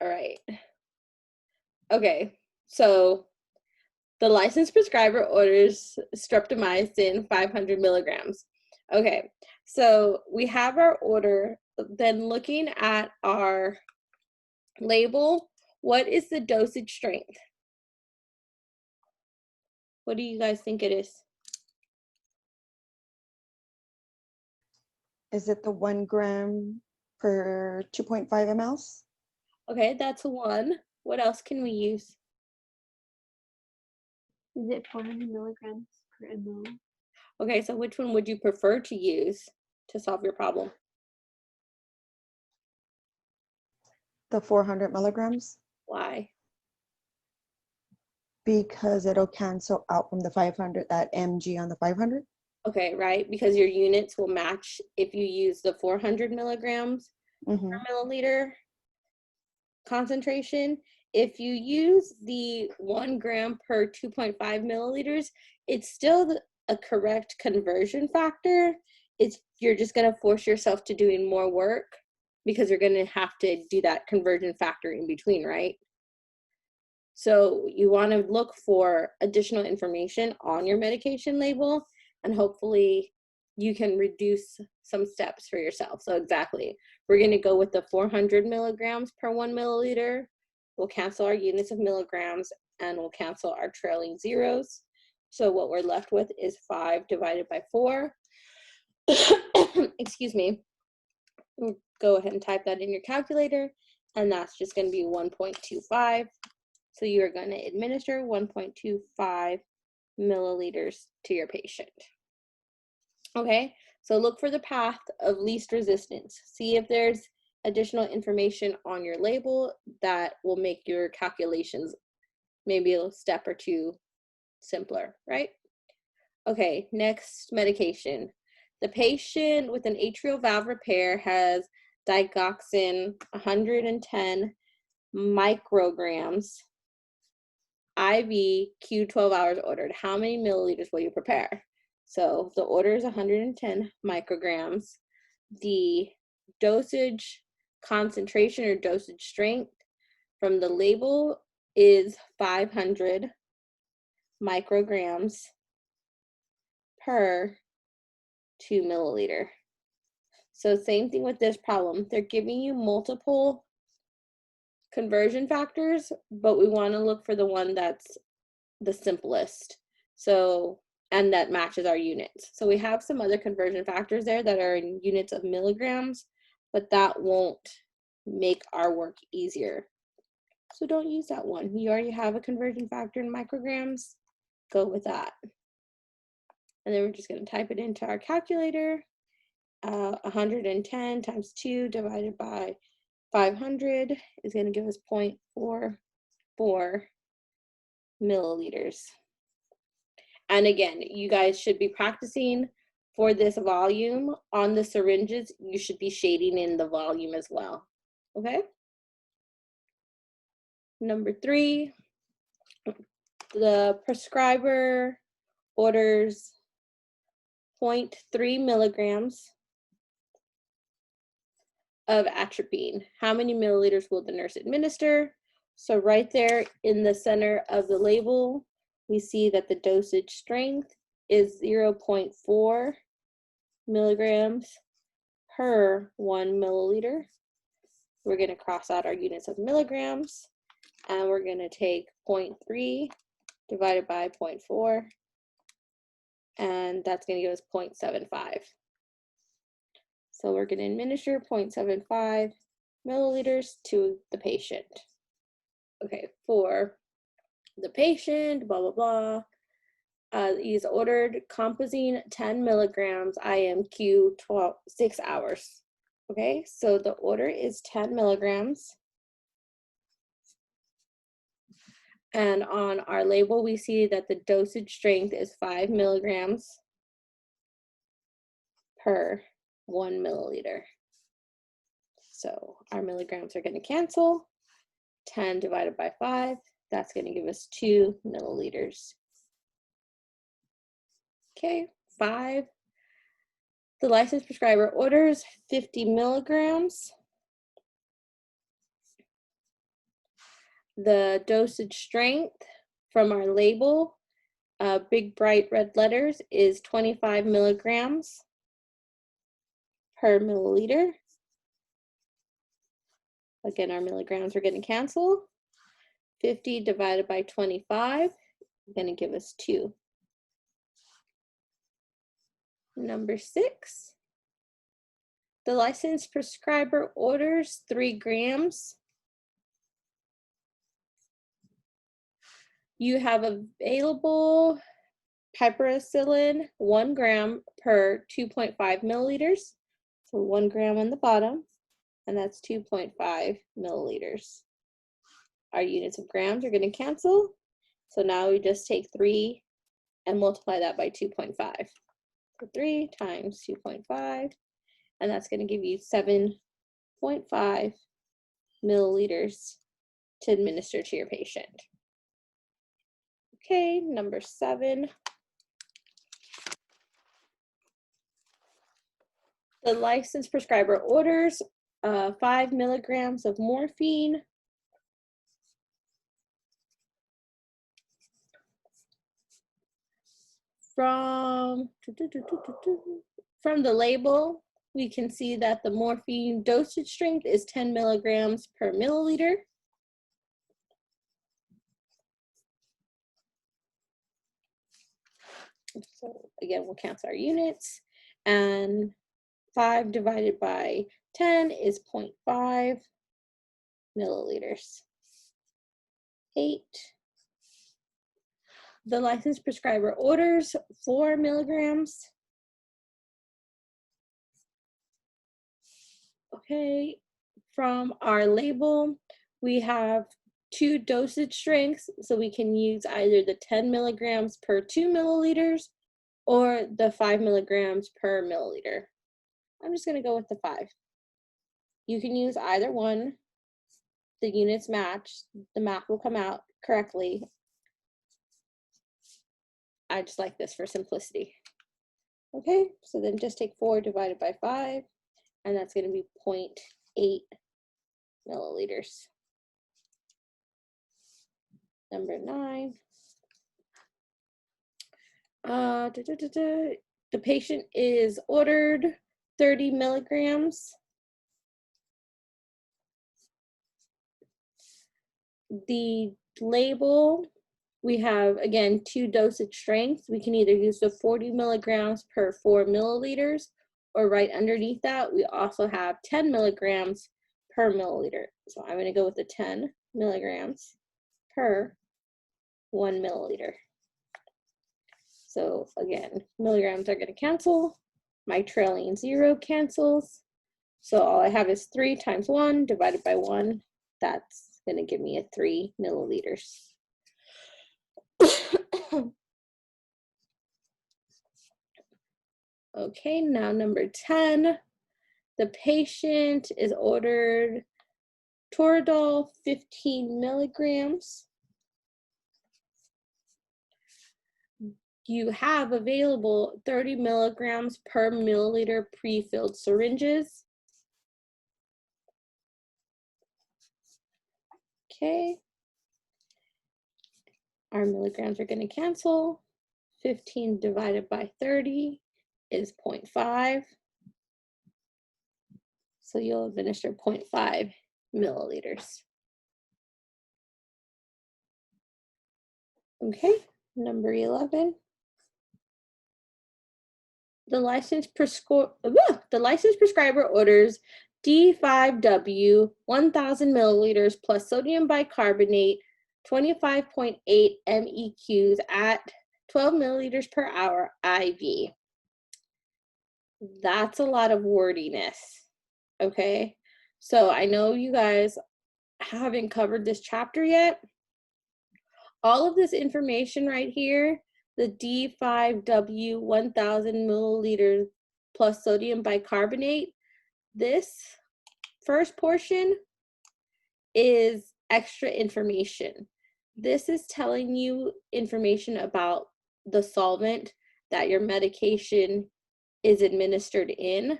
All right. Okay, so the licensed prescriber orders streptomycin 500 milligrams. Okay, so we have our order. Then looking at our label, what is the dosage strength? What do you guys think it is? Is it the 1 gram per 2.5 mLs? Okay, that's one. What else can we use? Is it 400 milligrams per ml? Okay, so which one would you prefer to use to solve your problem? The 400 milligrams? Why? Because it'll cancel out from the 500, that mg on the 500. Okay, right, because your units will match if you use the 400 milligrams per milliliter concentration. If you use the 1 gram per 2.5 milliliters, it's still a correct conversion factor. You're just going to force yourself to doing more work because you're going to have to do that conversion factor in between, right? So you want to look for additional information on your medication label, and hopefully you can reduce some steps for yourself. So exactly, we're going to go with the 400 milligrams per 1 milliliter. We'll cancel our units of milligrams and we'll cancel our trailing zeros. So what we're left with is 5 divided by 4. Excuse me. Go ahead and type that in your calculator, and that's just going to be 1.25. So you are going to administer 1.25 milliliters to your patient. Okay, so look for the path of least resistance. See if there's additional information on your label that will make your calculations maybe a step or two simpler, right? Okay, next medication. The patient with an atrial valve repair has digoxin 110 micrograms IV Q 12 hours ordered. How many milliliters will you prepare? So the order is 110 micrograms. The dosage concentration or dosage strength from the label is 500 micrograms per 2 milliliter. So same thing with this problem. They're giving you multiple conversion factors, but we want to look for the one that's the simplest. So, and that matches our units. So we have some other conversion factors there that are in units of milligrams, but that won't make our work easier. So don't use that one. You already have a conversion factor in micrograms, go with that. And then we're just going to type it into our calculator. 110 times 2 divided by 500 is going to give us 0.44 milliliters. And again, you guys should be practicing for this volume on the syringes. You should be shading in the volume as well. Okay. Number 3, the prescriber orders 0.3 milligrams of atropine. How many milliliters will the nurse administer? So right there in the center of the label, we see that the dosage strength is 0.4 milligrams per 1 milliliter. We're going to cross out our units of milligrams, and we're going to take 0.3 divided by 0.4, and that's going to give us 0.75. So we're going to administer 0.75 milliliters to the patient. Okay, for the patient, blah, blah, blah. He's ordered compazine 10 milligrams IMQ 6 hours. Okay, so the order is 10 milligrams. And on our label, we see that the dosage strength is 5 milligrams per 1 milliliter. So our milligrams are going to cancel. 10 divided by 5, that's going to give us 2 milliliters. Okay, 5. The licensed prescriber orders 50 milligrams The dosage strength from our label, big bright red letters, is 25 milligrams per milliliter. Again, our milligrams are going to cancel. 50 divided by 25 is going to give us 2. Number 6, the licensed prescriber orders 3 grams. You have available piperacillin 1 gram per 2.5 milliliters. So 1 gram on the bottom, and that's 2.5 milliliters. Our units of grams are going to cancel. So now we just take 3 and multiply that by 2.5. So 3 times 2.5, and that's going to give you 7.5 milliliters to administer to your patient. Okay, number 7. The licensed prescriber orders 5 milligrams of morphine. From the label, we can see that the morphine dosage strength is 10 milligrams per milliliter. So again, we'll cancel our units, and 5 divided by 10 is 0.5 milliliters. 8. The licensed prescriber orders 4 milligrams. Okay, from our label, we have 2 dosage strengths, so we can use either the 10 milligrams per 2 milliliters or the 5 milligrams per milliliter. I'm just going to go with the 5. You can use either one. The units match. The math will come out correctly. I just like this for simplicity. Okay, so then just take 4 divided by 5, and that's going to be 0.8 milliliters. Number 9. The patient is ordered 30 milligrams. The label, we have, again, 2 dosage strengths. We can either use the 40 milligrams per 4 milliliters, or right underneath that, we also have 10 milligrams per milliliter. So I'm going to go with the 10 milligrams per 1 milliliter. So again, milligrams are going to cancel. My trailing 0 cancels. So all I have is 3 times 1 divided by 1. That's going to give me a 3 milliliters. Okay, now number 10. The patient is ordered Toradol 15 milligrams. You have available 30 milligrams per milliliter pre-filled syringes. Okay. Our milligrams are going to cancel. 15 divided by 30 is 0.5. So you'll administer 0.5 milliliters. Okay, number 11. The licensed prescriber orders D5W 1,000 milliliters plus sodium bicarbonate 25.8 MEQs at 12 milliliters per hour IV. That's a lot of wordiness, okay? So I know you guys haven't covered this chapter yet. All of this information right here, the D5W 1,000 milliliters plus sodium bicarbonate, this first portion is extra information. This is telling you information about the solvent that your medication is administered in.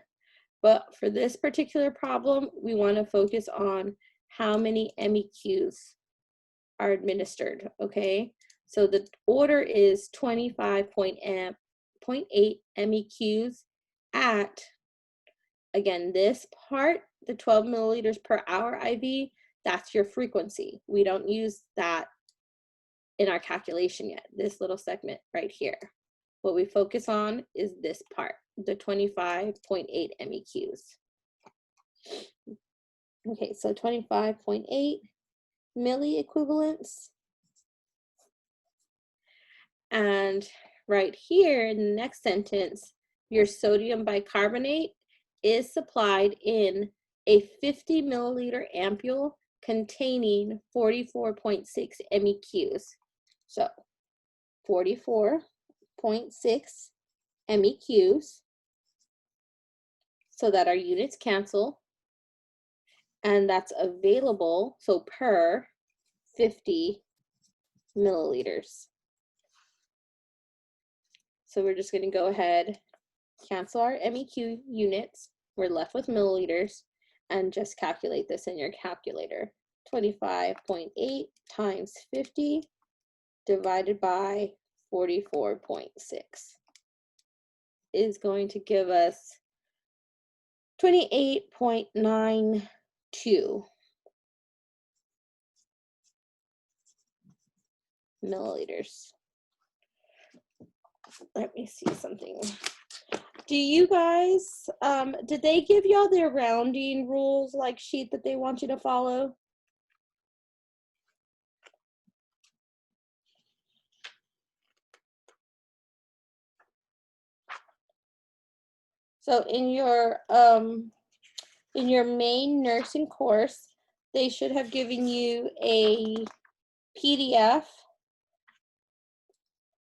But for this particular problem, we want to focus on how many MEQs are administered, okay? So the order is 25.8 MEQs at, again, this part, the 12 milliliters per hour IV, that's your frequency. We don't use that in our calculation yet, this little segment right here. What we focus on is this part, the 25.8 MEQs. Okay, so 25.8 milli equivalents. And right here in the next sentence, your sodium bicarbonate is supplied in a 50 milliliter ampule containing 44.6 MEQs. So 44.6 MEQs, so that our units cancel, and that's available, so per 50 milliliters. So we're just going to go ahead, cancel our MEQ units. We're left with milliliters, and just calculate this in your calculator. 25.8 times 50 divided by 44.6 is going to give us 28.92 milliliters. Let me see something. Do you guys, did they give y'all their rounding rules, like sheet that they want you to follow? So in your main nursing course, they should have given you a PDF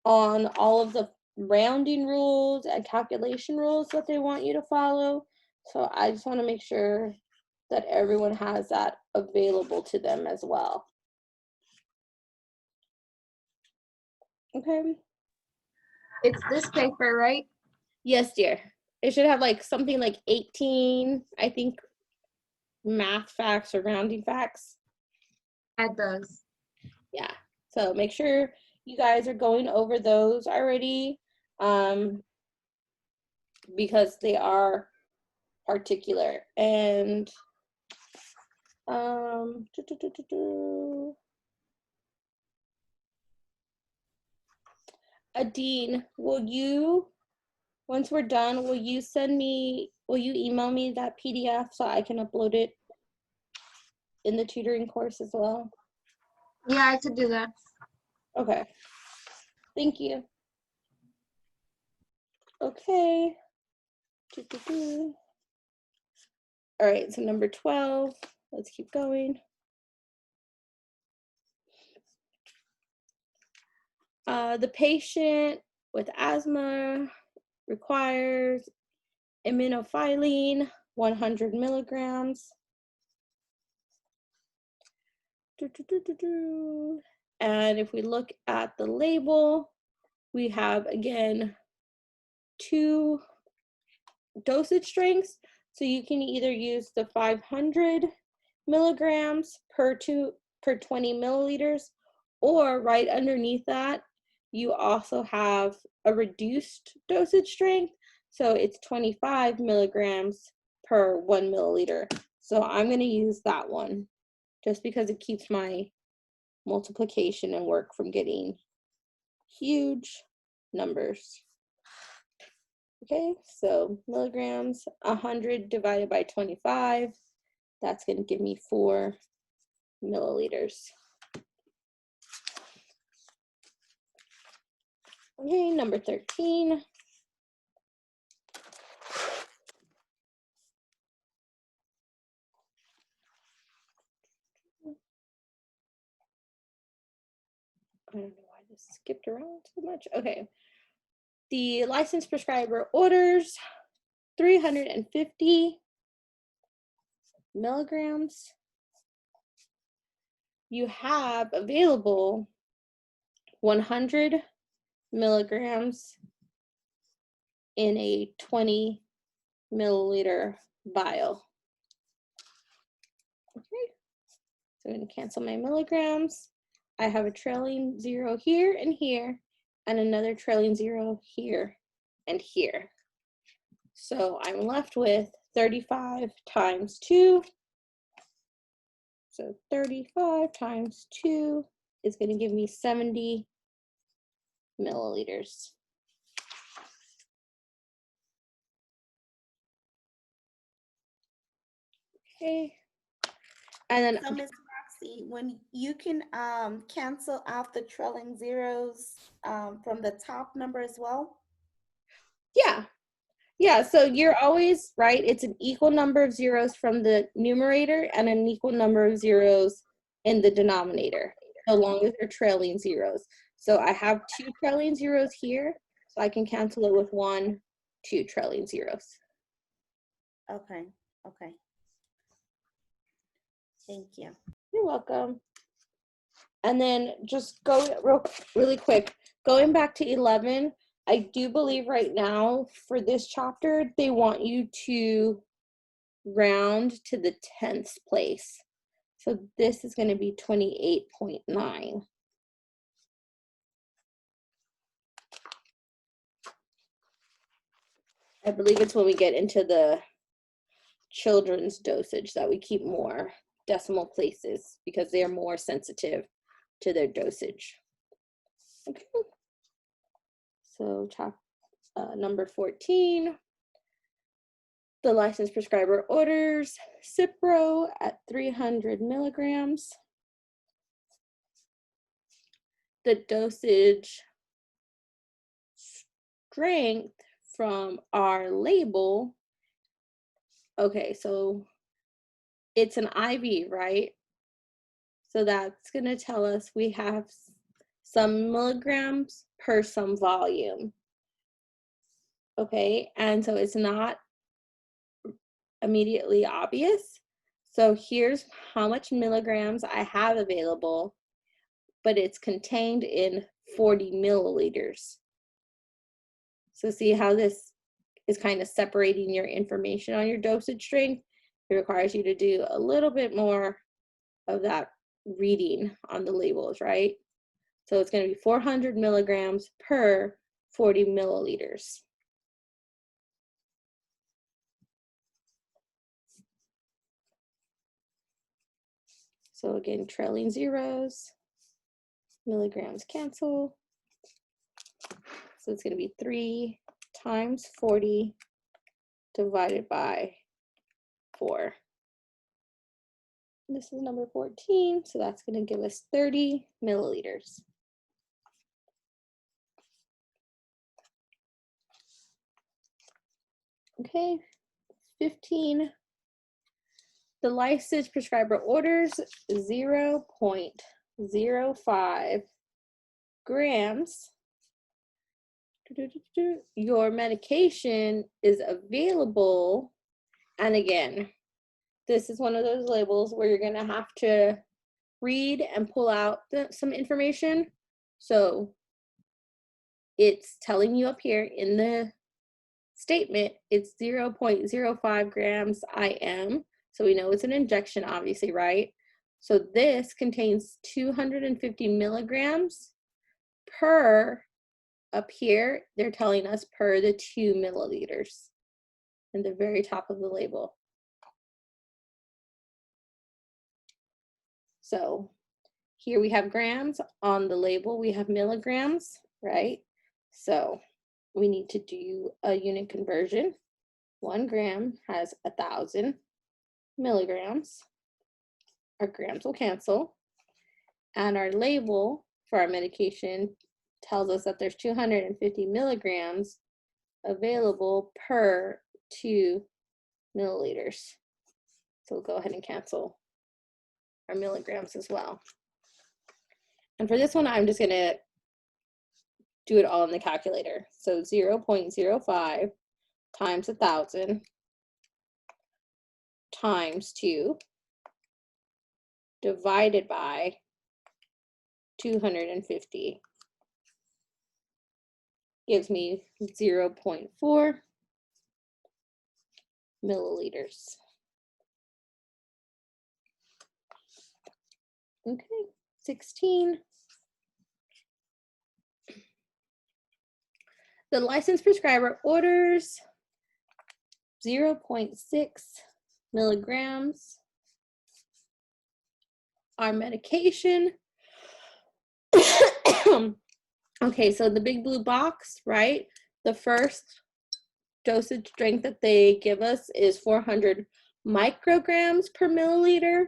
on all of the rounding rules and calculation rules that they want you to follow. So I just want to make sure that everyone has that available to them as well. Okay. It's this paper, right? Yes, dear. It should have like something like 18, I think, math facts or rounding facts. It does. Yeah. So make sure you guys are going over those already, because they are particular. And Adine, will you, once we're done, will you email me that PDF so I can upload it in the tutoring course as well? Yeah, I could do that. Okay. Thank you. Okay. All right, so number 12, let's keep going. The patient with asthma requires immunophylline 100 milligrams. And if we look at the label, we have, again, 2 dosage strengths. So you can either use the 500 milligrams per 20 milliliters, or right underneath that, you also have a reduced dosage strength. So it's 25 milligrams per 1 milliliter. So I'm going to use that one just because it keeps my multiplication and work from getting huge numbers. Okay, so milligrams, 100 divided by 25, that's going to give me 4 milliliters. Okay, number 13. I don't know why this skipped around so much. Okay. The licensed prescriber orders 350 milligrams. You have available 100 milligrams in a 20 milliliter vial. Okay. So I'm going to cancel my milligrams. I have a trailing 0 here and here, and another trailing 0 here and here. So I'm left with 35 times 2. So 35 times 2 is going to give me 70 milliliters. Okay. And then So Ms. Roxy, when you can cancel out the trailing zeros from the top number as well? Yeah, so you're always right. It's an equal number of zeros from the numerator and an equal number of zeros in the denominator, so long as they're trailing zeros. So I have 2 trailing zeros here, so I can cancel it with 1, 2 trailing zeros. Okay, okay. Thank you. You're welcome. And then just go really quick, going back to 11, I do believe right now for this chapter, they want you to round to the 10th place. So this is going to be 28.9. I believe it's when we get into the children's dosage that we keep more decimal places because they are more sensitive to their dosage. Okay. So number 14, the licensed prescriber orders Cipro at 300 milligrams. The dosage strength from our label, okay, so it's an IV, right? So that's going to tell us we have some milligrams per some volume. Okay, and so it's not immediately obvious. So here's how much milligrams I have available, but it's contained in 40 milliliters. So see how this is kind of separating your information on your dosage strength. It requires you to do a little bit more of that reading on the labels, right? So it's going to be 400 milligrams per 40 milliliters. So again, trailing zeros, milligrams cancel. So it's going to be 3 times 40 divided by 4. This is number 14, so that's going to give us 30 milliliters. Okay, 15. The licensed prescriber orders 0.05 grams. Your medication is available, and again, this is one of those labels where you're going to have to read and pull out some information. So it's telling you up here in the statement, it's 0.05 grams IM. So we know it's an injection, obviously, right? So this contains 250 milligrams per, up here, they're telling us per the 2 milliliters in the very top of the label. So here we have grams, on the label we have milligrams, right? So we need to do a unit conversion. 1 gram has 1,000 milligrams. Our grams will cancel. And our label for our medication tells us that there's 250 milligrams available per 2 milliliters. So we'll go ahead and cancel our milligrams as well. And for this one, I'm just gonna do it all in the calculator. So 0.05 times 1,000 times 2 divided by 250 gives me 0.4 milliliters. Okay, 16. The licensed prescriber orders 0.6 milligrams. Our medication. Okay, so the big blue box, right? The first dosage strength that they give us is 400 micrograms per milliliter.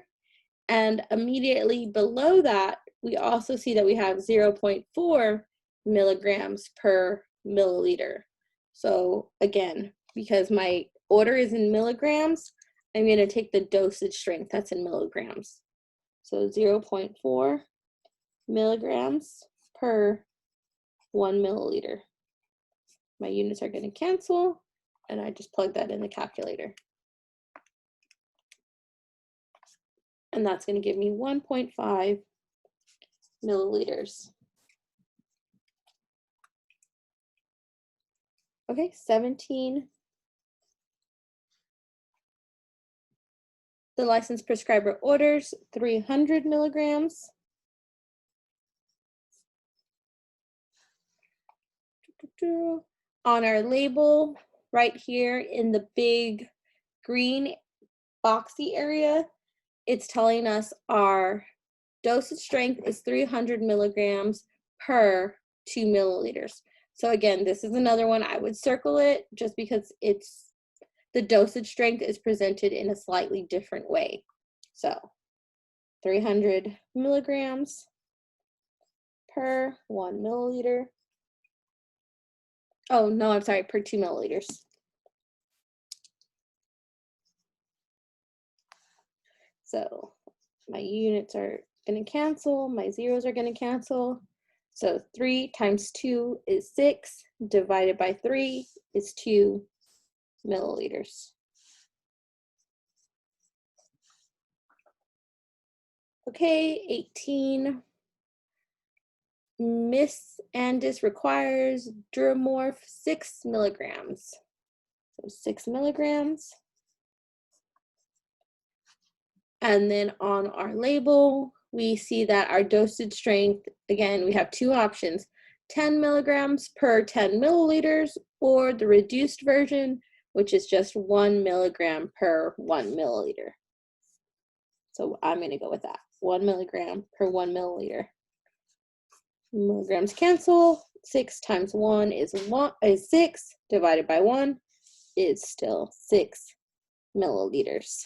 And immediately below that, we also see that we have 0.4 milligrams per milliliter. So again, because my order is in milligrams, I'm going to take the dosage strength that's in milligrams. So 0.4 milligrams per 1 milliliter. My units are going to cancel, and I just plug that in the calculator. And that's going to give me 1.5 milliliters. Okay, 17. The licensed prescriber orders 300 milligrams. On our label, right here in the big green boxy area, it's telling us our dosage strength is 300 milligrams per 2 milliliters. So again, this is another one I would circle it just because it's the dosage strength is presented in a slightly different way. So 300 milligrams per 1 milliliter. Oh, no, I'm sorry, per 2 milliliters. So my units are going to cancel, my zeros are going to cancel. So 3 times 2 is 6, divided by 3 is 2 milliliters. Okay, 18. Miss Andis requires Duramorph 6 milligrams. So 6 milligrams. And then on our label, we see that our dosage strength, again, we have two options, 10 milligrams per 10 milliliters, or the reduced version, which is just 1 milligram per 1 milliliter. So I'm going to go with that, 1 milligram per 1 milliliter. Milligrams cancel. 6 times 1 is 6, divided by 1 is still 6 milliliters.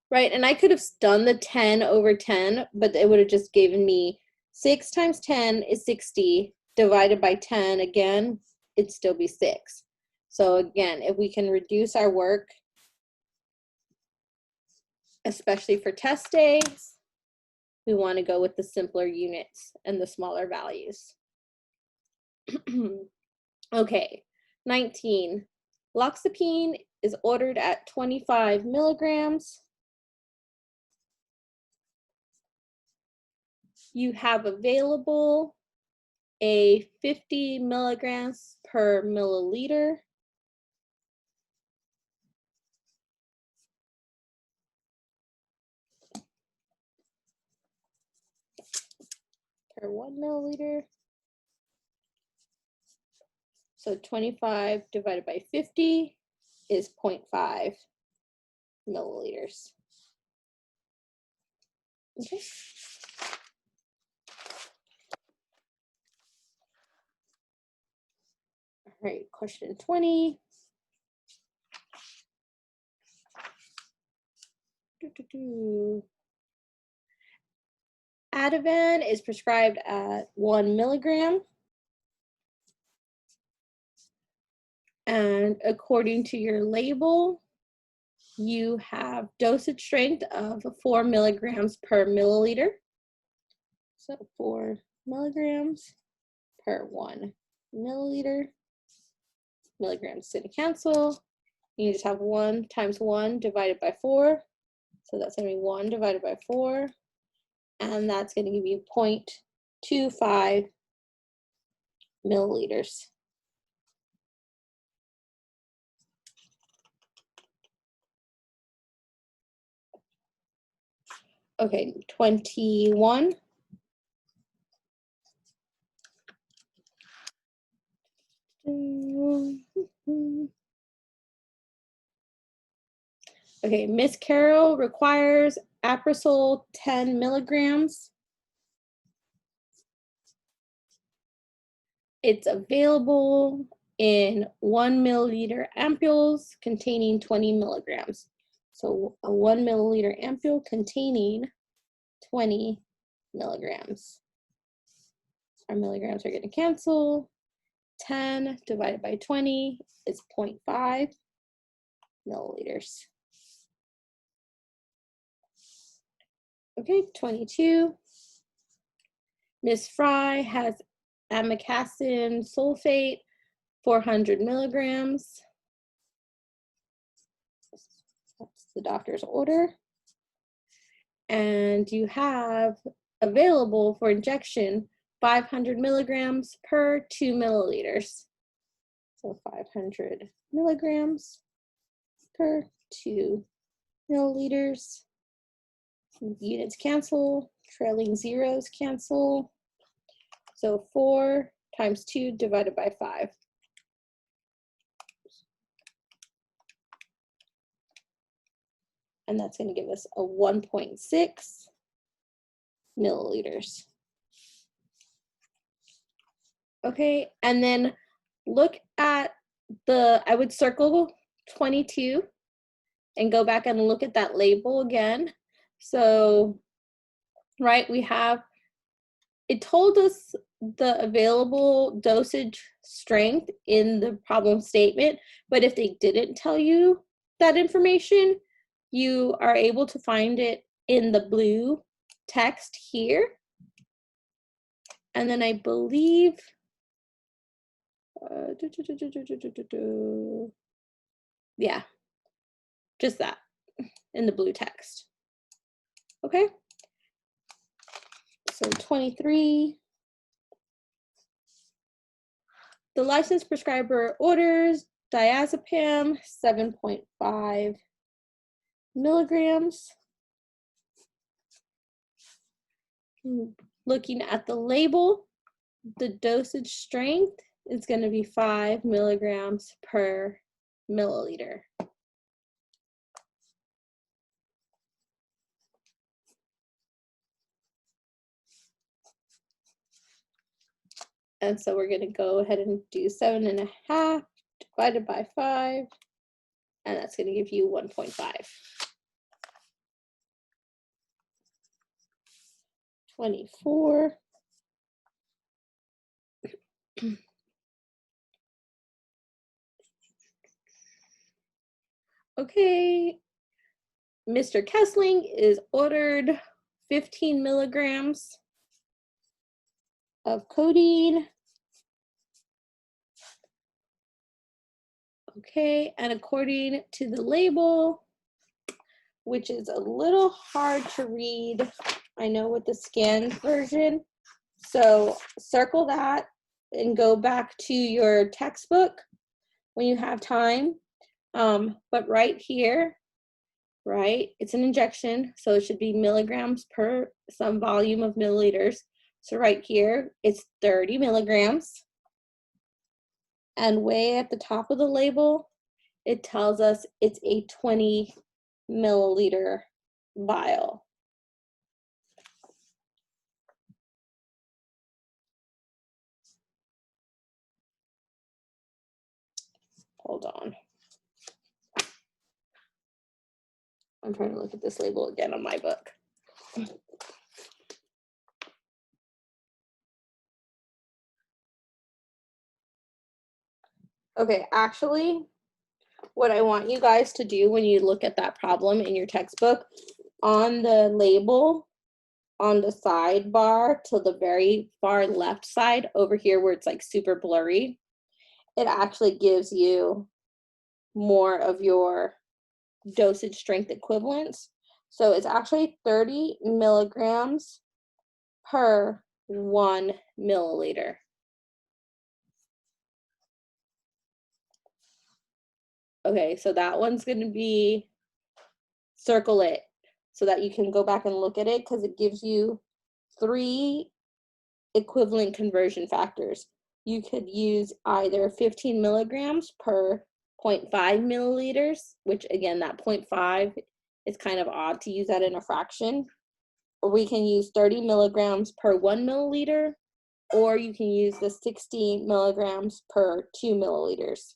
Right, and I could have done the 10 over 10, but it would have just given me 6 times 10 is 60, divided by 10 again, it'd still be 6. So again, if we can reduce our work, especially for test days, we want to go with the simpler units and the smaller values. Okay, 19. Loxapine is ordered at 25 milligrams. You have available a 50 milligrams per milliliter. Per 1 milliliter. So 25 divided by 50 is 0.5 milliliters. Okay. All right, question 20. Ativan is prescribed at 1 milligram. And according to your label, you have dosage strength of 4 milligrams per milliliter. So 4 milligrams per 1 milliliter. Milligrams didn't cancel. You just have 1 times 1 divided by 4. So that's going to be 1 divided by 4. And that's going to give you 0.25 milliliters. Okay, 21. Okay, Miss Carol requires Aprisol 10 milligrams. It's available in 1 milliliter ampoules containing 20 milligrams. So a 1 milliliter ampoule containing 20 milligrams. Our milligrams are going to cancel. 10 divided by 20 is 0.5 milliliters. Okay, 22. Miss Fry has amikacin sulfate, 400 milligrams. That's the doctor's order. And you have available for injection 500 milligrams per 2 milliliters. So 500 milligrams per 2 milliliters. Units cancel, trailing zeros cancel. So 4 times 2 divided by 5. And that's going to give us a 1.6 milliliters. Okay, and then look at I would circle 22 and go back and look at that label again. So, right, it told us the available dosage strength in the problem statement, but if they didn't tell you that information, you are able to find it in the blue text here. And then I believe, yeah, just that in the blue text. Okay. So 23. The licensed prescriber orders diazepam 7.5 milligrams. Looking at the label, the dosage strength is going to be 5 milligrams per milliliter. And so we're going to go ahead and do 7.5 divided by 5, and that's going to give you 1.5. 24. Okay, Mr. Kessling is ordered 15 milligrams of codeine. Okay, and according to the label, which is a little hard to read, I know, with the scanned version. So circle that and go back to your textbook when you have time. But right here, right, it's an injection, so it should be milligrams per some volume of milliliters. So right here, it's 30 milligrams. And way at the top of the label, it tells us it's a 20 milliliter vial. Hold on. I'm trying to look at this label again on my book. Okay, actually, what I want you guys to do when you look at that problem in your textbook, on the label, on the sidebar to the very far left side over here where it's like super blurry, it actually gives you more of your dosage strength equivalents. So it's actually 30 milligrams per 1 milliliter. Okay, so that one's going to be, circle it. so that you can go back and look at it, because it gives you 3 equivalent conversion factors. You could use either 15 milligrams per 0.5 milliliters, which again, that 0.5 is kind of odd to use that in a fraction. Or we can use 30 milligrams per 1 milliliter, or you can use the 60 milligrams per 2 milliliters.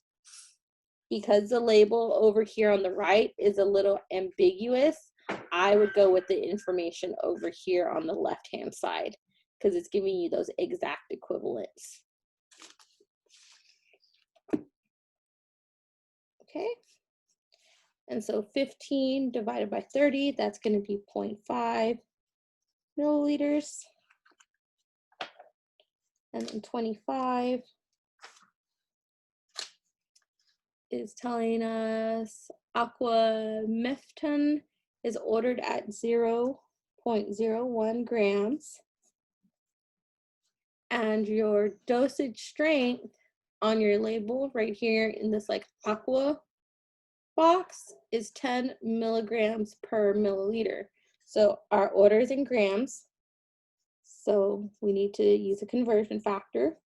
Because the label over here on the right is a little ambiguous, I would go with the information over here on the left-hand side, because it's giving you those exact equivalents. Okay, and so 15 divided by 30, that's going to be 0.5 milliliters. And then 25 is telling us aquamefton is ordered at 0.01 grams. And your dosage strength on your label right here in this like aqua box is 10 milligrams per milliliter. So our order is in grams. So we need to use a conversion factor.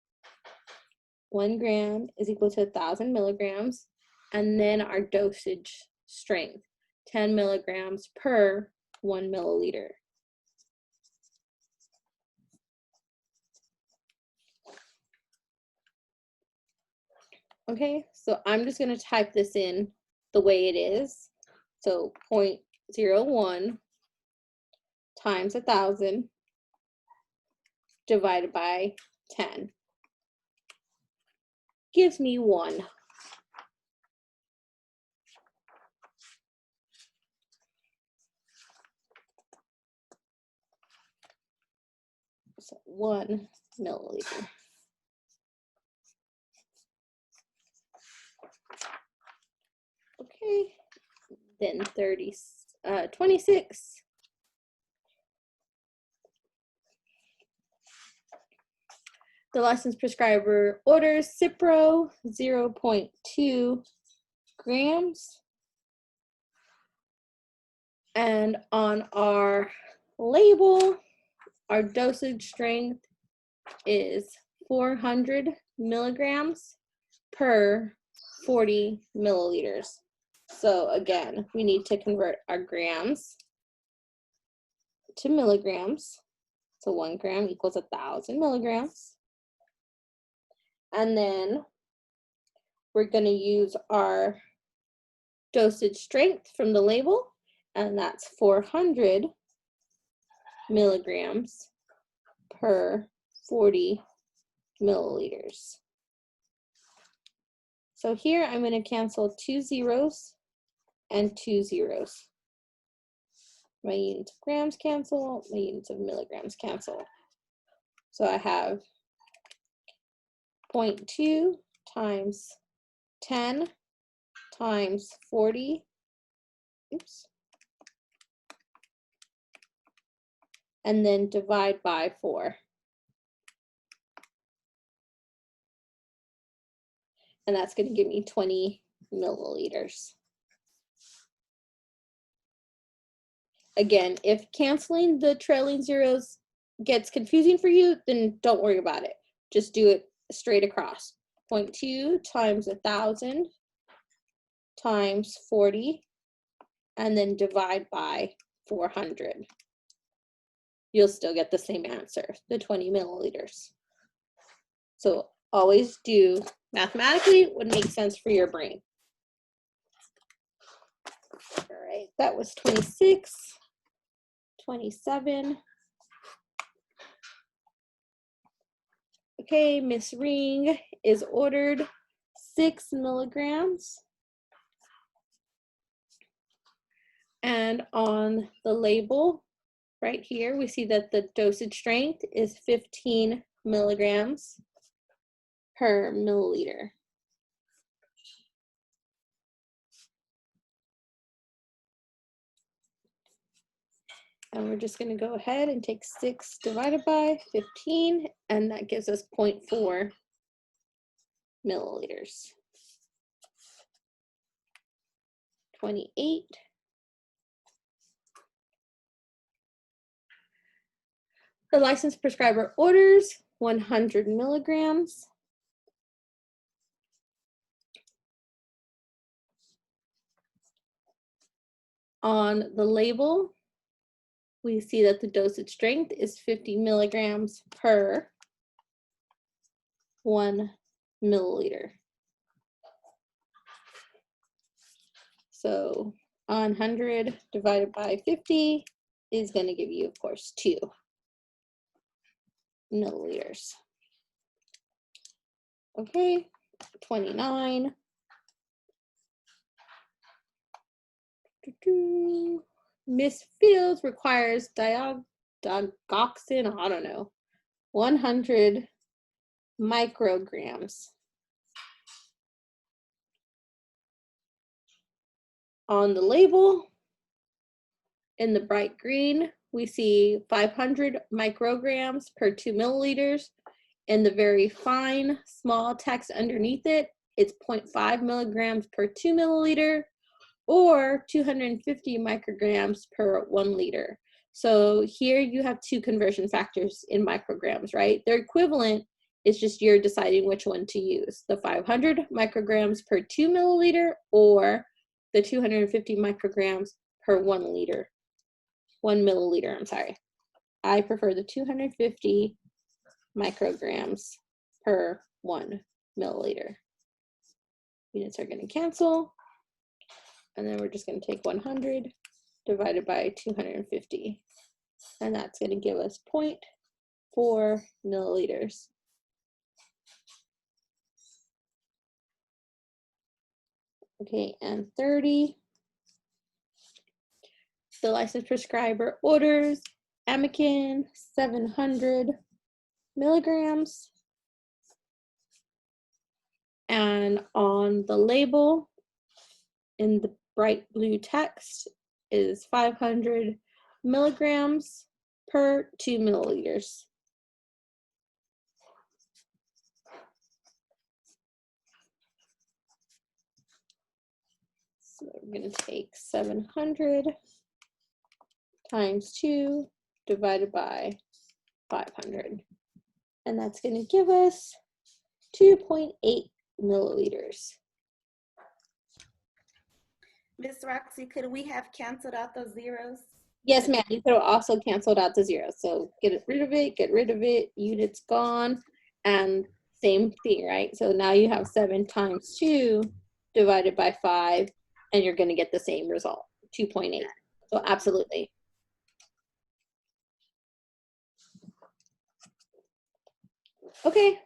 1 gram is equal to 1,000 milligrams. And then our dosage strength, 10 milligrams per 1 milliliter. Okay, so I'm just going to type this in the way it is. So 0.01 times 1,000 divided by 10 gives me 1. So 1 milliliter. Okay, then 26. The licensed prescriber orders Cipro 0.2 grams. And on our label, our dosage strength is 400 milligrams per 40 milliliters. So again, we need to convert our grams to milligrams. So 1 gram equals 1,000 milligrams. And then we're going to use our dosage strength from the label, and that's 400 milligrams per 40 milliliters. So here I'm going to cancel 2 zeros and 2 zeros. My units of grams cancel, my units of milligrams cancel. So I have 0.2 times 10 times 40, oops, and then divide by 4. And that's going to give me 20 milliliters. Again, if canceling the trailing zeros gets confusing for you, then don't worry about it. Just do it straight across. 0.2 times 1,000 times 40, and then divide by 400. You'll still get the same answer, the 20 milliliters. So always do mathematically what makes sense for your brain. All right, that was 26, 27. Okay, Miss Ring is ordered 6 milligrams. And on the label right here, we see that the dosage strength is 15 milligrams per milliliter. And we're just going to go ahead and take 6 divided by 15, and that gives us 0.4 milliliters. 28. The licensed prescriber orders 100 milligrams. On the label, we see that the dosage strength is 50 milligrams per 1 milliliter. So 100 divided by 50 is going to give you, of course, 2 milliliters. Okay, 29. Miss Fields requires digoxin, I don't know, 100 micrograms. On the label, in the bright green, we see 500 micrograms per 2 milliliters. In the very fine, small text underneath it, it's 0.5 milligrams per 2 milliliter or 250 micrograms per 1 liter. So here you have 2 conversion factors in micrograms, right? They're equivalent, it's just you're deciding which one to use, the 500 micrograms per 2 milliliter or the 250 micrograms per 1 milliliter, I'm sorry. I prefer the 250 micrograms per 1 milliliter. Units are going to cancel. And then we're just going to take 100 divided by 250. And that's going to give us 0.4 milliliters. Okay, and 30. The licensed prescriber orders Amican 700 milligrams. And on the label, in the bright blue text, is 500 milligrams per 2 milliliters. So we're going to take 700 times 2 divided by 500. And that's going to give us 2.8 milliliters. Miss Roxy, could we have canceled out those zeros? Yes, ma'am. You could have also canceled out the zero. So get rid of it, units gone, and same thing, right? So now you have 7 times 2 divided by 5, and you're going to get the same result, 2.8. So absolutely. Okay,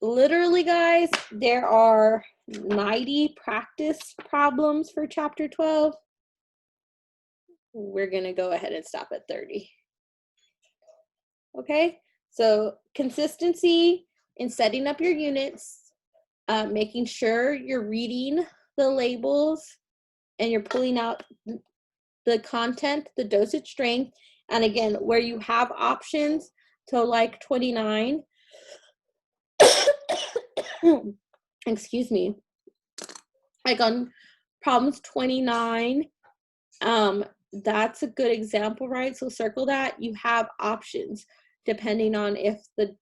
literally, guys, there are 90 practice problems for chapter 12. We're going to go ahead and stop at 30. Okay, so consistency in setting up your units, making sure you're reading the labels and you're pulling out the content, the dosage strength, and again, where you have options, so like 29, excuse me, like on problems 29, that's a good example, right? So circle that. You have options depending on if the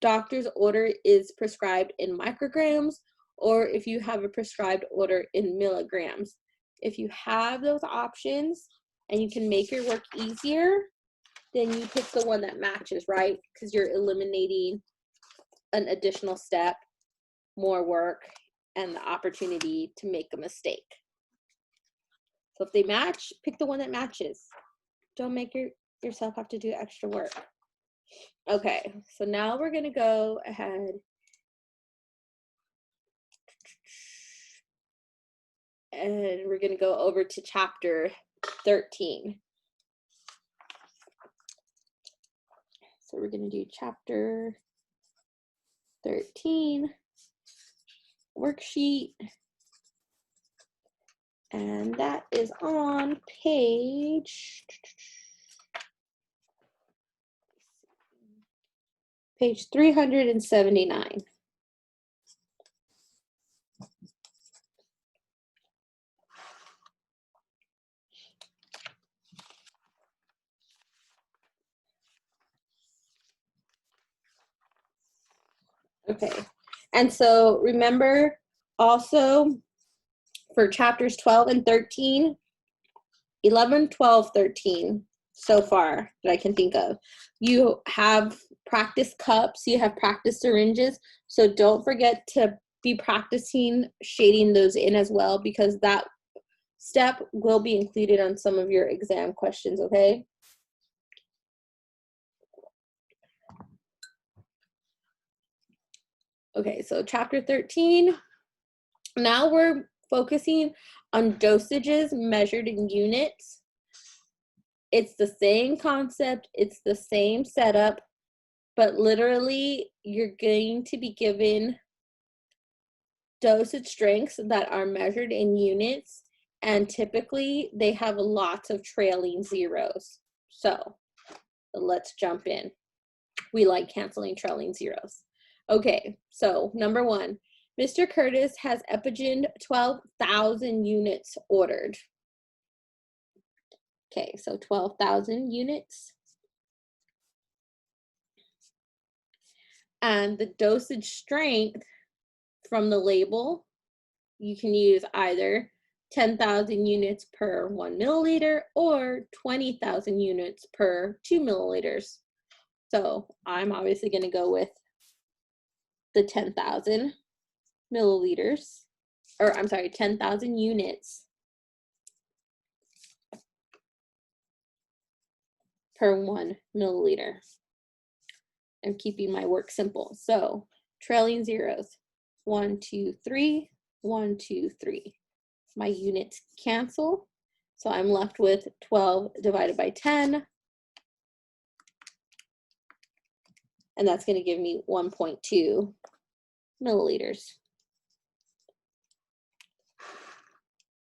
doctor's order is prescribed in micrograms or if you have a prescribed order in milligrams. If you have those options and you can make your work easier, then you pick the one that matches, right? Because you're eliminating an additional step, more work, and the opportunity to make a mistake. So if they match, pick the one that matches. Don't make yourself have to do extra work. Okay, so now we're gonna go ahead and we're gonna go over to chapter 13. So we're gonna do chapter 13 worksheet. And that is on page 379. Okay. And so remember also for chapters 12 and 13, 11, 12, 13 so far that I can think of, you have practice cups, you have practice syringes. So don't forget to be practicing shading those in as well, because that step will be included on some of your exam questions, okay? Okay, so chapter 13, now we're focusing on dosages measured in units. It's the same concept, it's the same setup, but literally you're going to be given dosage strengths that are measured in units, and typically they have lots of trailing zeros. So let's jump in. We like canceling trailing zeros. Okay, so number 1, Mr. Curtis has Epigen 12,000 units ordered. Okay, so 12,000 units. And the dosage strength from the label, you can use either 10,000 units per 1 milliliter or 20,000 units per 2 milliliters. So I'm obviously going to go with the 10,000 milliliters, or I'm sorry, 10,000 units per 1 milliliter. I'm keeping my work simple. So trailing zeros, 1, 2, 3, 1, 2, 3. My units cancel. So I'm left with 12 divided by 10. And that's going to give me 1.2 milliliters.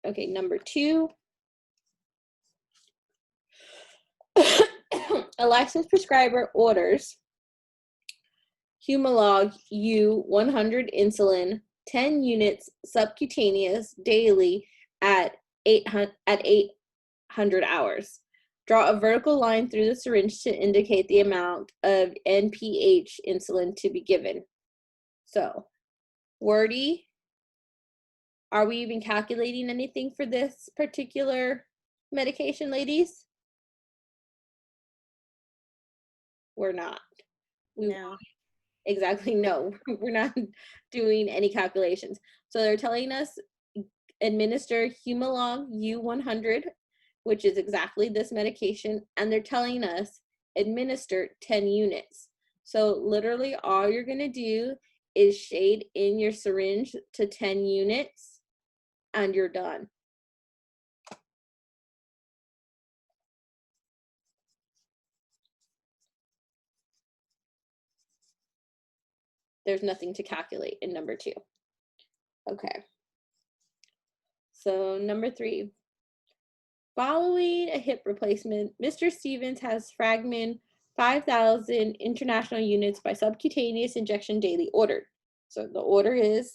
Okay, number 2. A licensed prescriber orders Humalog U100 insulin, 10 units subcutaneous daily at 800 hours. Draw a vertical line through the syringe to indicate the amount of NPH insulin to be given. So, wordy. Are we even calculating anything for this particular medication, ladies? We're not. No. Exactly, no, we're not doing any calculations. So they're telling us administer Humalog U100, which is exactly this medication, and they're telling us administer 10 units. So literally all you're going to do is shade in your syringe to 10 units and you're done. There's nothing to calculate in number 2. Okay. So number 3, following a hip replacement, Mr. Stevens has Fragmin 5,000 international units by subcutaneous injection daily ordered. So the order is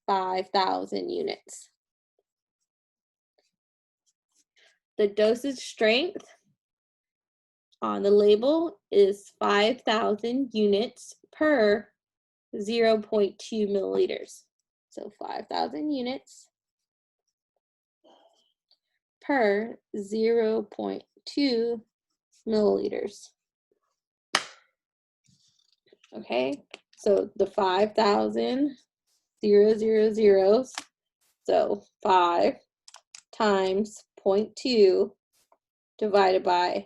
5,000 units. The dosage strength on the label is 5,000 units per 0.2 milliliters. So 5,000 units per 0.2 milliliters. Okay, so the 5,000 zeros, so 5 times 0.2 divided by,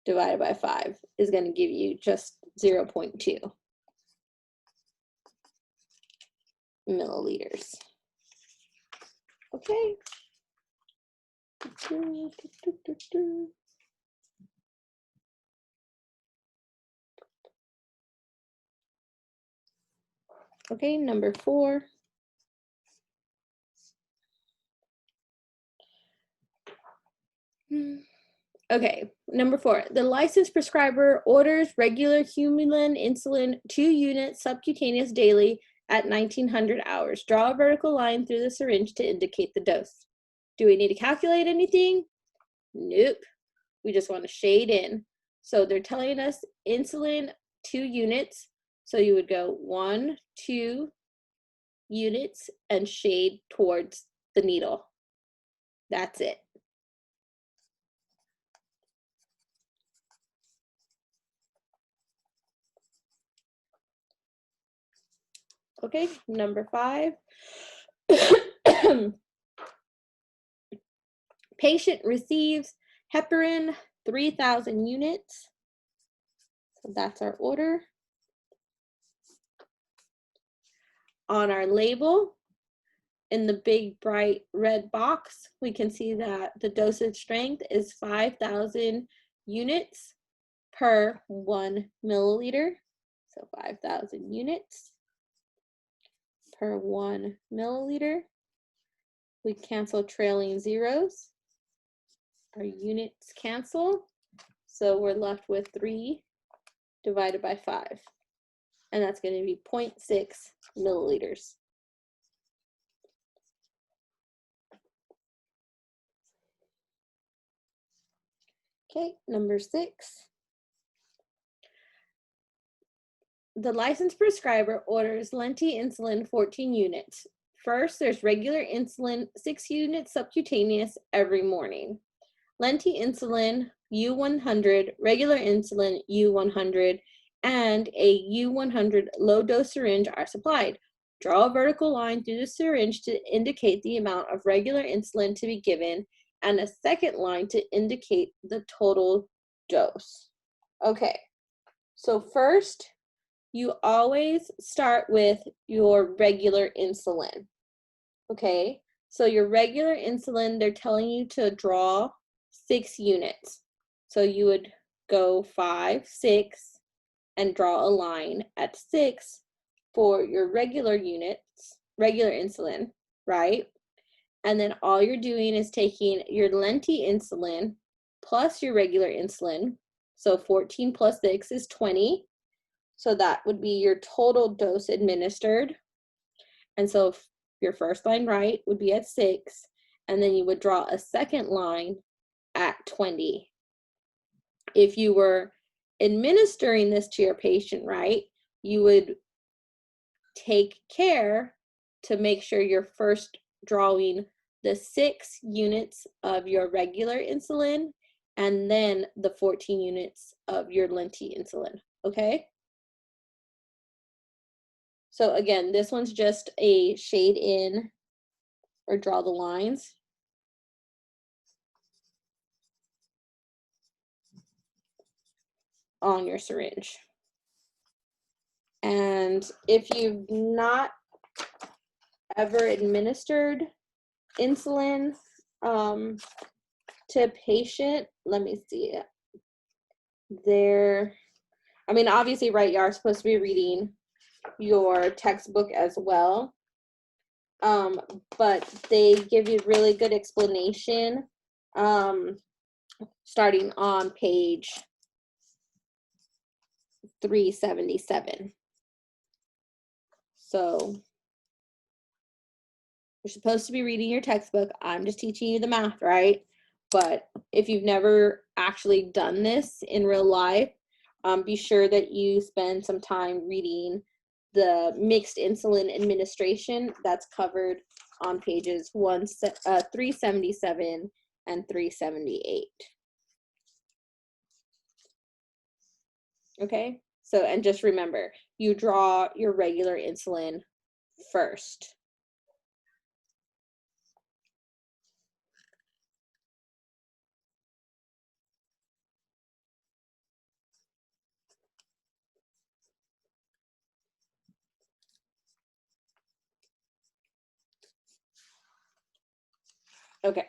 divided by 5 is going to give you just 0.2 milliliters. Okay. Okay, number 4. Okay, number 4. The licensed prescriber orders regular Humulin insulin 2 units subcutaneous daily at 1900 hours. Draw a vertical line through the syringe to indicate the dose. Do we need to calculate anything? Nope. We just want to shade in. So they're telling us insulin 2 units. So you would go 1, 2 units and shade towards the needle. That's it. Okay, number 5. Patient receives heparin 3,000 units. So that's our order. On our label, in the big bright red box, we can see that the dosage strength is 5,000 units per 1 milliliter. So 5,000 units per 1 milliliter. We cancel trailing zeros. Our units cancel. So we're left with 3 divided by 5. And that's going to be 0.6 milliliters. Okay, number 6. The licensed prescriber orders lenti insulin 14 units. First, there's regular insulin 6 units subcutaneous every morning. Lenti insulin U100, regular insulin U100, and a U100 low-dose syringe are supplied. Draw a vertical line through the syringe to indicate the amount of regular insulin to be given, and a second line to indicate the total dose. Okay, so first, you always start with your regular insulin. Okay, so your regular insulin, they're telling you to draw 6 units. So you would go 5, 6, and draw a line at 6 for your regular units, regular insulin, right? And then all you're doing is taking your lenti insulin plus your regular insulin. So 14 plus 6 is 20. So that would be your total dose administered. And so your first line right would be at 6, and then you would draw a second line at 20. If you were administering this to your patient, right, you would take care to make sure you're first drawing the 6 units of your regular insulin and then the 14 units of your lenti insulin, okay? So again, this one's just a shade in or draw the lines. On your syringe. And if you've not ever administered insulin to a patient, let me see it. I mean, obviously, right, you are supposed to be reading your textbook as well. But they give you really good explanation starting on page 377. So you're supposed to be reading your textbook. I'm just teaching you the math, right? But if you've never actually done this in real life, be sure that you spend some time reading the mixed insulin administration that's covered on pages 377 and 378. Okay, so, and just remember, you draw your regular insulin first. Okay,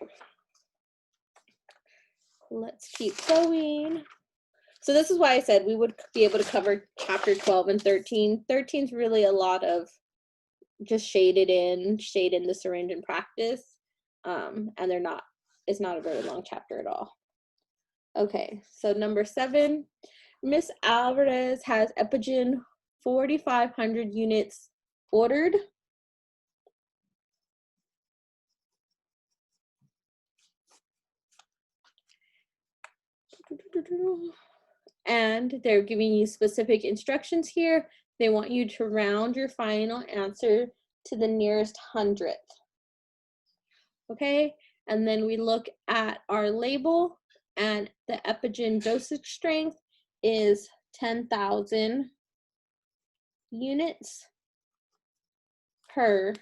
let's keep going. So this is why I said we would be able to cover chapter 12 and 13. 13 is really a lot of just shade in the syringe in practice. And it's not a very long chapter at all. Okay, so number 7, Miss Alvarez has Epigen 4,500 units ordered. and they're giving you specific instructions here. They want you to round your final answer to the nearest hundredth. Okay, and then we look at our label, and the epigen dosage strength is 10,000 units per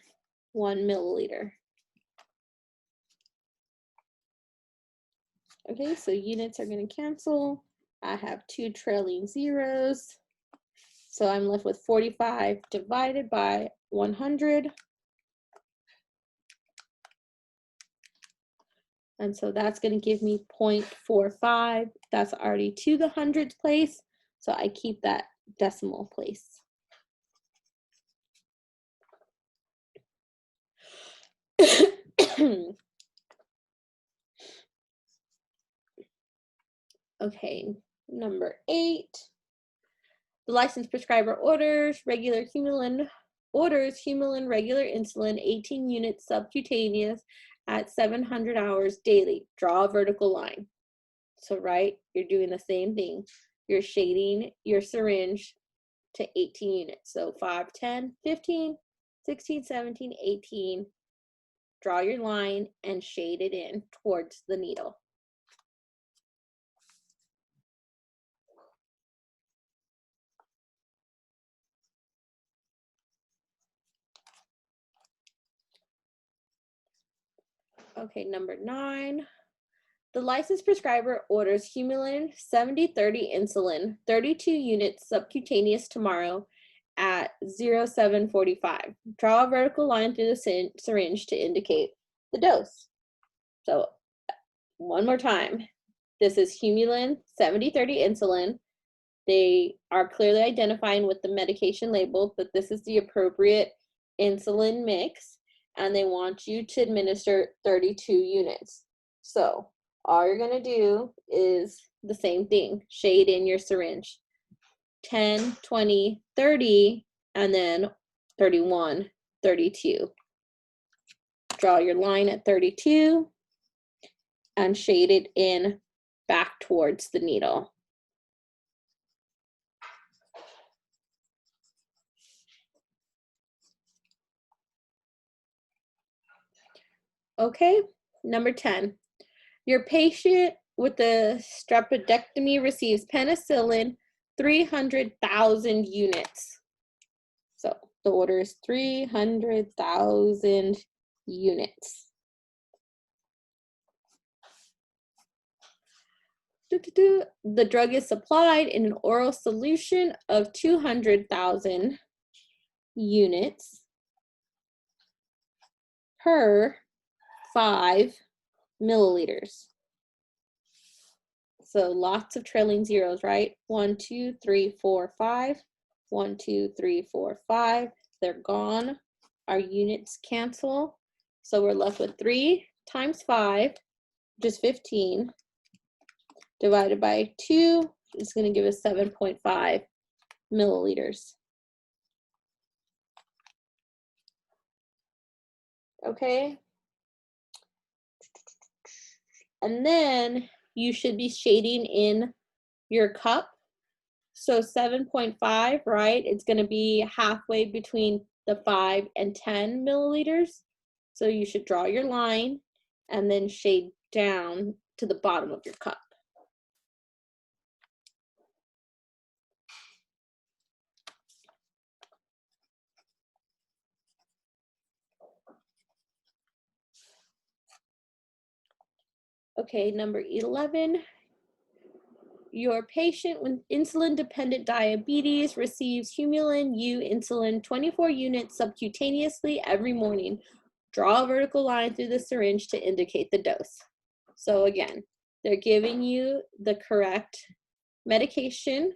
1 milliliter. Okay, so units are going to cancel. I have 2 trailing zeros. So I'm left with 45 divided by 100. And so that's going to give me 0.45. That's already to the hundredths place. So I keep that decimal place. Okay, number 8. The licensed prescriber orders Humulin regular insulin 18 units subcutaneous at 700 hours daily. Draw a vertical line. So right, you're doing the same thing. You're shading your syringe to 18 units. So 5, 10, 15, 16, 17, 18. Draw your line and shade it in towards the needle. Okay, number 9. The licensed prescriber orders Humulin 70/30 insulin, 32 units subcutaneous tomorrow at 07:45. Draw a vertical line through the syringe to indicate the dose. So one more time. This is Humulin 70/30 insulin. They are clearly identifying with the medication label that this is the appropriate insulin mix, and they want you to administer 32 units. So all you're going to do is the same thing. Shade in your syringe. 10, 20, 30, and then 31, 32. Draw your line at 32 and shade it in back towards the needle. Okay, number 10. Your patient with the streptodectomy receives penicillin 300,000 units. So the order is 300,000 units. The drug is supplied in an oral solution of 200,000 units per 5 milliliters. So lots of trailing zeros, right? 1, 2, 3, 4, 5. 1, 2, 3, 4, 5. They're gone. Our units cancel. So we're left with 3 times 5, which is 15, divided by 2 is going to give us 7.5 milliliters. Okay. And then you should be shading in your cup. So 7.5, right? It's going to be halfway between the 5 and 10 milliliters. So you should draw your line and then shade down to the bottom of your cup. Okay, number 11. Your patient with insulin-dependent diabetes receives Humulin U insulin 24 units subcutaneously every morning. Draw a vertical line through the syringe to indicate the dose. So again, they're giving you the correct medication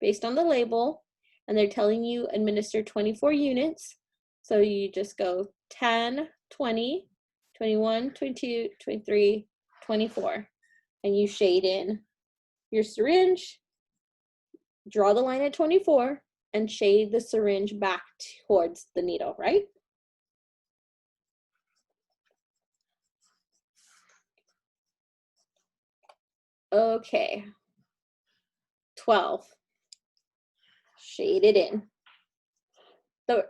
based on the label, and they're telling you administer 24 units. So you just go 10, 20, 21, 22, 23, 24, and you shade in your syringe, draw the line at 24, and shade the syringe back towards the needle, right? Okay. 12. Shade it in.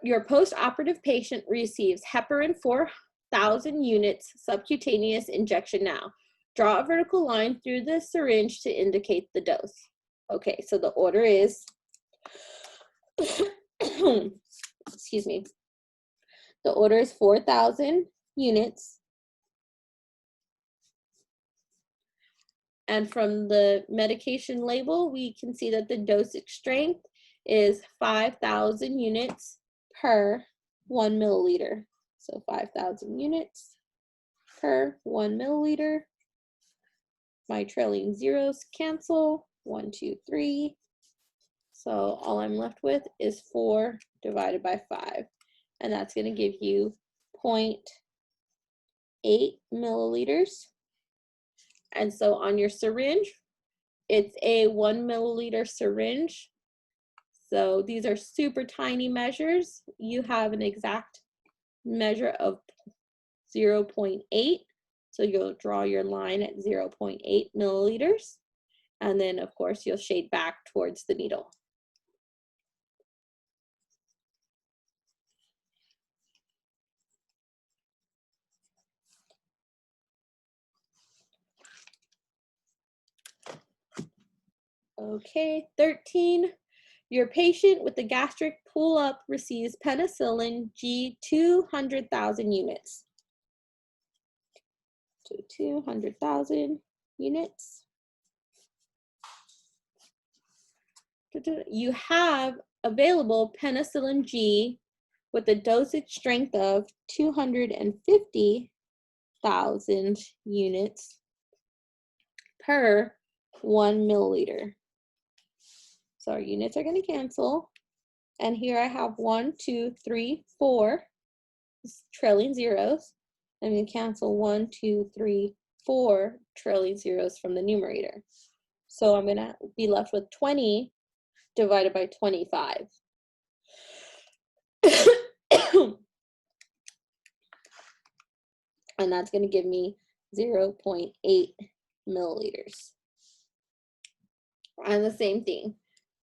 Your post-operative patient receives heparin 4,000 units subcutaneous injection now. Draw a vertical line through the syringe to indicate the dose. Okay, so the order is, excuse me, the order is 4,000 units. And from the medication label, we can see that the dosage strength is 5,000 units per 1 milliliter. So 5,000 units per 1 milliliter. My trailing zeros cancel. 1, 2, 3. So all I'm left with is 4 divided by 5. And that's going to give you 0.8 milliliters. And so on your syringe, it's a 1 milliliter syringe. So these are super tiny measures. You have an exact measure of 0.8. So you'll draw your line at 0.8 milliliters. And then of course you'll shade back towards the needle. Okay, 13. Your patient with the gastric pull-up receives penicillin G 200,000 units. So 200,000 units. You have available penicillin G with a dosage strength of 250,000 units per 1 milliliter. So our units are going to cancel. And here I have 1, 2, 3, 4 trailing zeros. I'm going to cancel 1, 2, 3, 4 trailing zeros from the numerator. So I'm going to be left with 20 divided by 25. And that's going to give me 0.8 milliliters. And the same thing.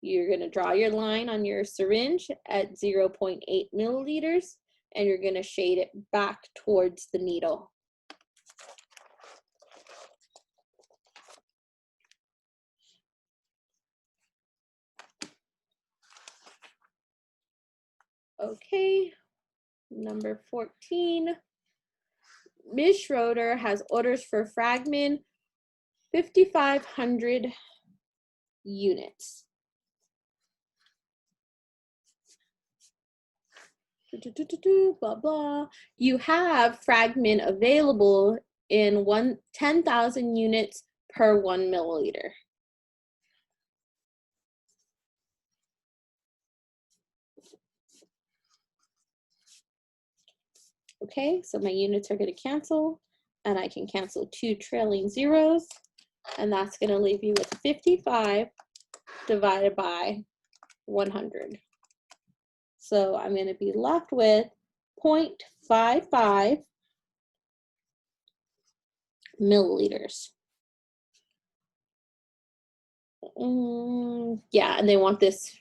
You're going to draw your line on your syringe at 0.8 milliliters, and you're going to shade it back towards the needle. Okay, number 14. Ms. Schroeder has orders for Fragmin 5,500 units. Blah, blah. You have Fragmin available in 10,000 units per 1 milliliter. Okay, so my units are going to cancel, and I can cancel 2 trailing zeros, and that's going to leave you with 55 divided by 100. So I'm going to be left with 0.55 milliliters. Yeah, and they want this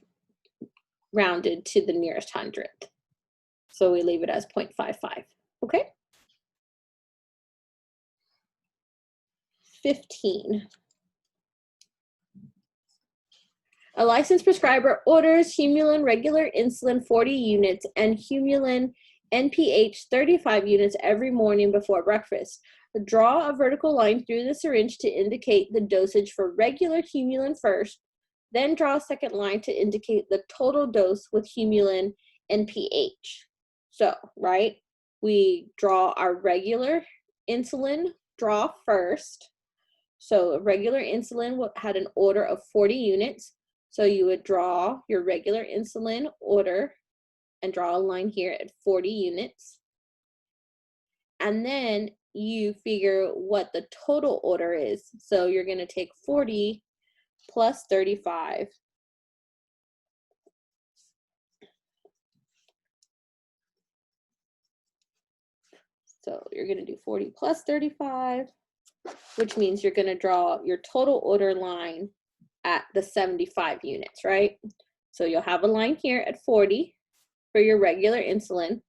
rounded to the nearest hundredth. So we leave it as 0.55, okay? 15. A licensed prescriber orders Humulin regular insulin 40 units and Humulin NPH 35 units every morning before breakfast. Draw a vertical line through the syringe to indicate the dosage for regular Humulin first, then draw a second line to indicate the total dose with Humulin NPH. So, right, we draw our regular insulin draw first. So regular insulin had an order of 40 units. So you would draw your regular insulin order and draw a line here at 40 units. And then you figure what the total order is. So you're going to take 40 plus 35. So you're going to do 40 plus 35, which means you're going to draw your total order line at the 75 units, right? So you'll have a line here at 40 for your regular insulin,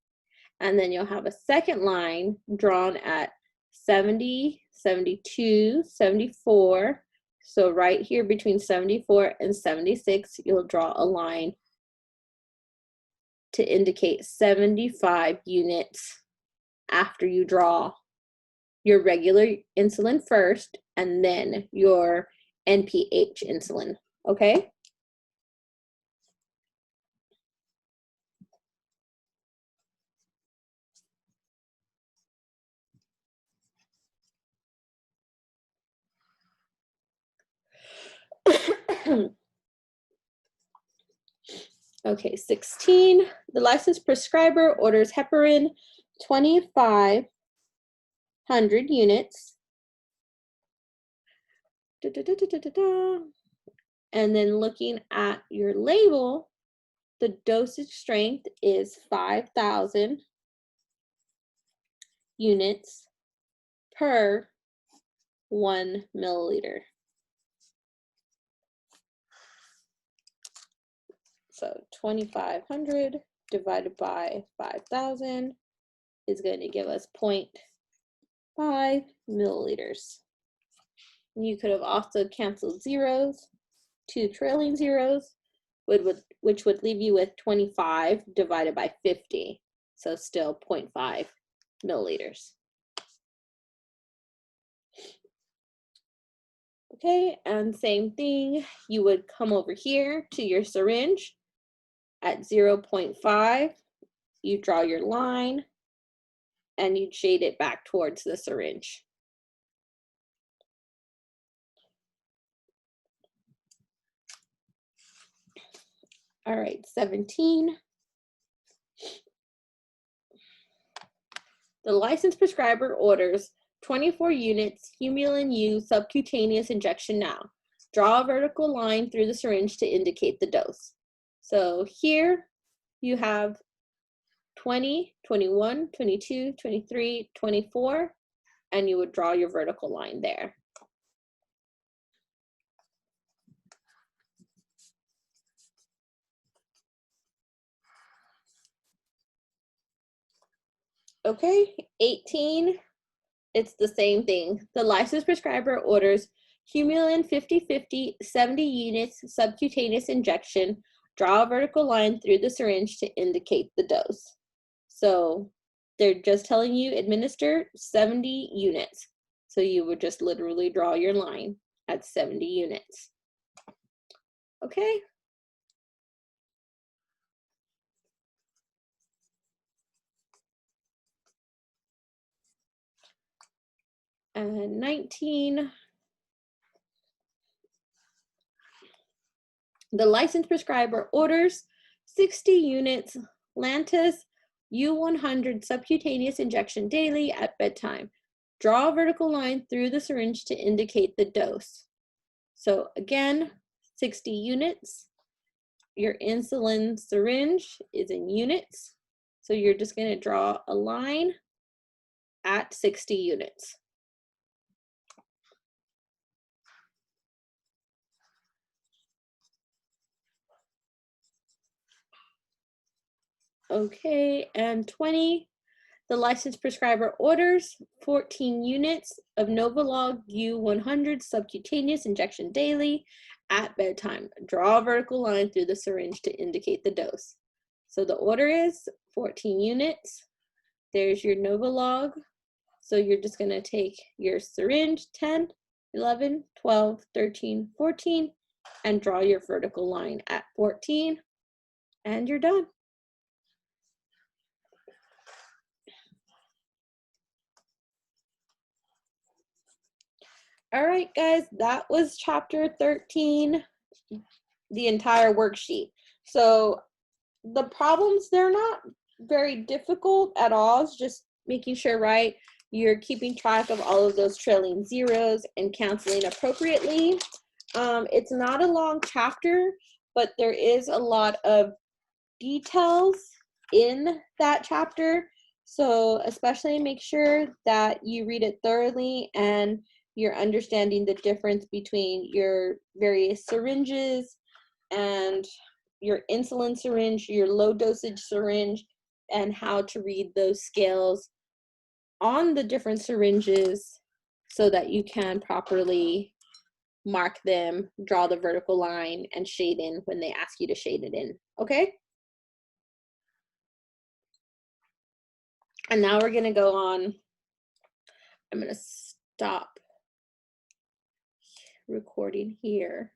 and then you'll have a second line drawn at 70, 72, 74. So right here between 74 and 76, you'll draw a line to indicate 75 units after you draw your regular insulin first and then your NPH insulin, okay? Okay, 16, the licensed prescriber orders heparin 2,500 units. And then looking at your label, the dosage strength is 5,000 units per 1 milliliter. So 2,500 divided by 5,000 is going to give us 0.5 milliliters. You could have also canceled zeros, 2 trailing zeros, which would leave you with 25 divided by 50. So still 0.5 milliliters. Okay, and same thing, you would come over here to your syringe at 0.5, you draw your line, and you'd shade it back towards the syringe. All right, 17. The licensed prescriber orders 24 units Humulin U subcutaneous injection now. Draw a vertical line through the syringe to indicate the dose. So here you have 20, 21, 22, 23, 24, and you would draw your vertical line there. Okay, 18, it's the same thing. The licensed prescriber orders Humulin 50/50 70 units subcutaneous injection. Draw a vertical line through the syringe to indicate the dose. So they're just telling you administer 70 units. So you would just literally draw your line at 70 units. Okay. And 19. The licensed prescriber orders 60 units Lantus U100 subcutaneous injection daily at bedtime. Draw a vertical line through the syringe to indicate the dose. So again, 60 units. Your insulin syringe is in units. So you're just going to draw a line at 60 units. Okay, and 20, the licensed prescriber orders 14 units of Novolog U100 subcutaneous injection daily at bedtime. Draw a vertical line through the syringe to indicate the dose. So the order is 14 units. There's your Novolog. So you're just going to take your syringe 10, 11, 12, 13, 14, and draw your vertical line at 14, and you're done. All right, guys, that was chapter 13, the entire worksheet. So the problems, they're not very difficult at all. It's just making sure, right, you're keeping track of all of those trailing zeros and canceling appropriately. It's not a long chapter, but there is a lot of details in that chapter. So especially make sure that you read it thoroughly and you're understanding the difference between your various syringes and your insulin syringe, your low dosage syringe, and how to read those scales on the different syringes so that you can properly mark them, draw the vertical line, and shade in when they ask you to shade it in, okay? And now we're gonna go on. I'm gonna stop recording here.